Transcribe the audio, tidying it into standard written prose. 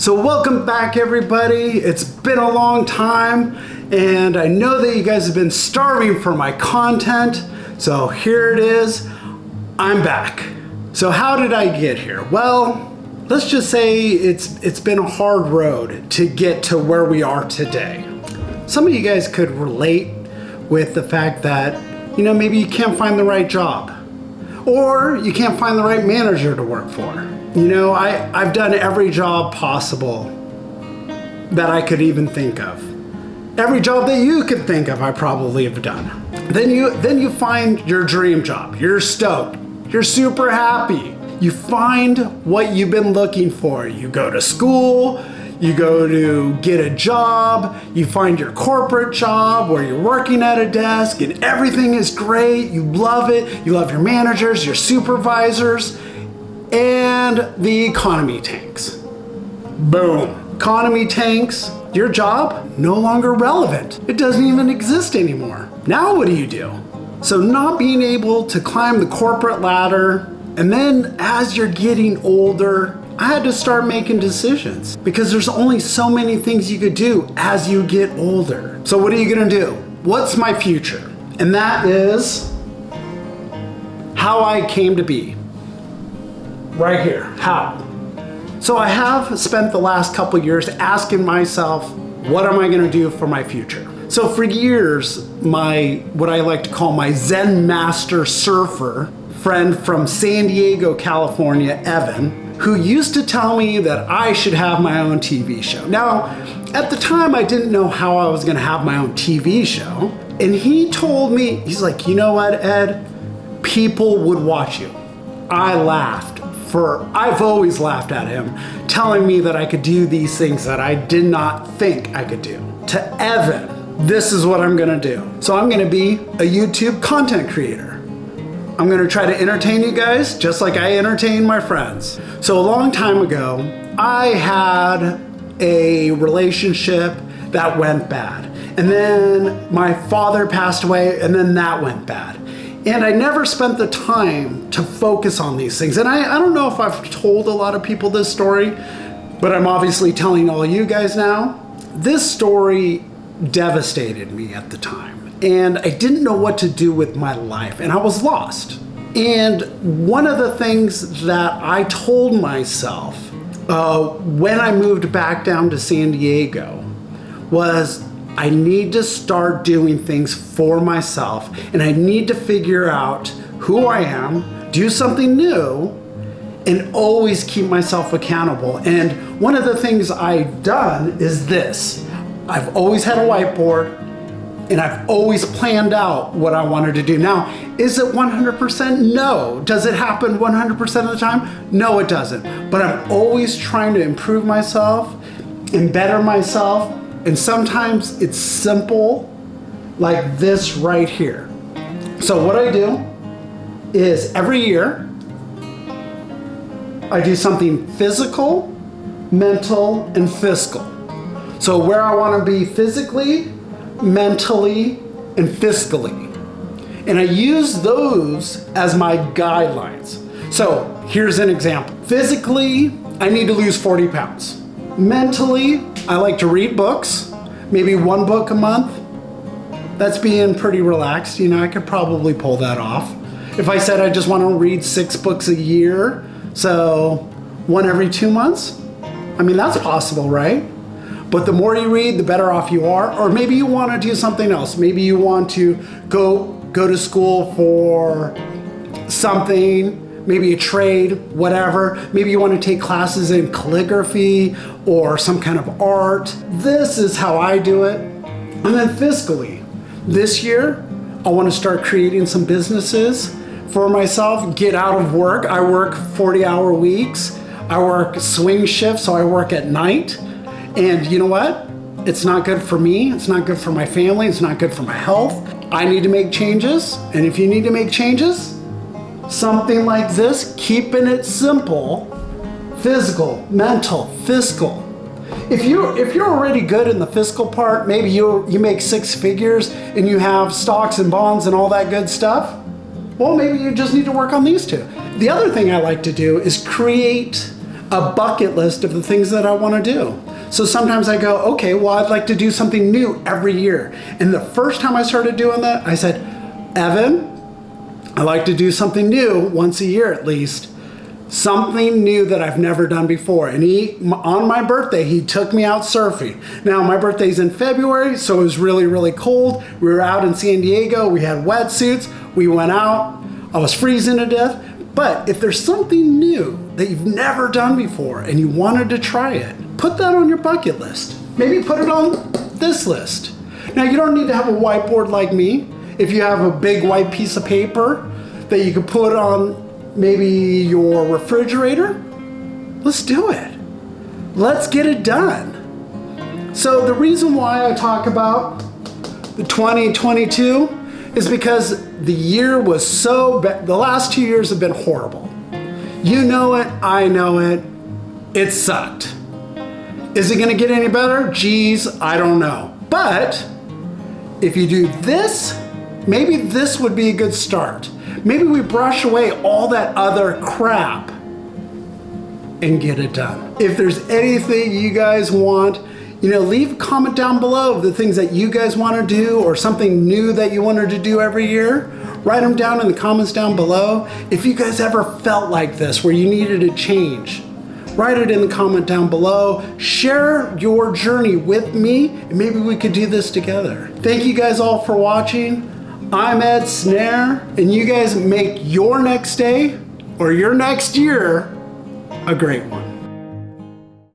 So welcome back, everybody. It's been a long time, and I know that you guys have been starving for my content. So here it is. I'm back. So how did I get here? Well, let's just say it's been a hard road to get to where we are today. Some of you guys could relate with the fact that, maybe you can't find the right job, or you can't find the right manager to work for. I've done every job possible that I could even think of. Every job that you could think of, I probably have done. Then you find your dream job. You're stoked. You're super happy. You find what you've been looking for. You go to school, you go to get a job, you find your corporate job where you're working at a desk and everything is great. You love it. You love your managers, your supervisors. And the economy tanks. Boom. Economy tanks. Your job, no longer relevant. It doesn't even exist anymore. Now what do you do? So not being able to climb the corporate ladder, and then as you're getting older, I had to start making decisions because there's only so many things you could do as you get older. So what are you gonna do? What's my future? And that is how I came to be. Right here. How? So I have spent the last couple years asking myself, what am I going to do for my future? So for years, what I like to call my Zen master surfer friend from San Diego, California, Evan, who used to tell me that I should have my own TV show. Now, at the time, I didn't know how I was going to have my own TV show. And he told me, he's like, you know what, Ed? People would watch you. I laughed. I've always laughed at him, telling me that I could do these things that I did not think I could do. To Evan, this is what I'm gonna do. So I'm gonna be a YouTube content creator. I'm gonna try to entertain you guys just like I entertain my friends. So a long time ago, I had a relationship that went bad. And then my father passed away, and then that went bad. And I never spent the time to focus on these things. And I don't know if I've told a lot of people this story, but I'm obviously telling all you guys now. This story devastated me at the time. And I didn't know what to do with my life, and I was lost. And one of the things that I told myself when I moved back down to San Diego was, I need to start doing things for myself, and I need to figure out who I am, do something new, and always keep myself accountable. And one of the things I've done is this. I've always had a whiteboard, and I've always planned out what I wanted to do. Now, is it 100%? No. Does it happen 100% of the time? No, it doesn't. But I'm always trying to improve myself and better myself. And sometimes it's simple, like this right here. So what I do is every year, I do something physical, mental, and fiscal. So where I want to be physically, mentally, and fiscally. And I use those as my guidelines. So here's an example. Physically, I need to lose 40 pounds. Mentally, I like to read books, maybe one book a month. That's being pretty relaxed. I could probably pull that off. If I said I just want to read 6 books a year, so one every 2 months, that's possible, right? But the more you read, the better off you are. Or maybe you want to do something else. Maybe you want to go to school for something, maybe a trade, whatever. Maybe you want to take classes in calligraphy or some kind of art. This is how I do it. And then fiscally, this year, I want to start creating some businesses for myself, get out of work. I work 40-hour weeks. I work swing shifts, so I work at night. And you know what? It's not good for me. It's not good for my family. It's not good for my health. I need to make changes. And if you need to make changes, something like this, keeping it simple, physical, mental, fiscal. If you're already good in the fiscal part, maybe you make 6 figures and you have stocks and bonds and all that good stuff, well, maybe you just need to work on these 2. The other thing I like to do is create a bucket list of the things that I want to do. So sometimes I go, okay, well, I'd like to do something new every year. And the first time I started doing that, I said, Evan, I like to do something new once a year at least. Something new that I've never done before. And on my birthday, he took me out surfing. Now, my birthday's in February, so it was really, really cold. We were out in San Diego. We had wetsuits. We went out. I was freezing to death. But if there's something new that you've never done before and you wanted to try it, put that on your bucket list. Maybe put it on this list. Now, you don't need to have a whiteboard like me. If you have a big white piece of paper that you can put on maybe your refrigerator, let's do it. Let's get it done. So the reason why I talk about the 2022 is because the year was so bad. The last 2 years have been horrible. You know it, I know it. It sucked. Is it gonna get any better? Geez, I don't know. But if you do this, maybe this would be a good start. Maybe we brush away all that other crap and get it done. If there's anything you guys want, leave a comment down below of the things that you guys want to do or something new that you wanted to do every year. Write them down in the comments down below. If you guys ever felt like this, where you needed a change, write it in the comment down below. Share your journey with me, and maybe we could do this together. Thank you guys all for watching. I'm Ed Snare, and you guys make your next day or your next year a great one.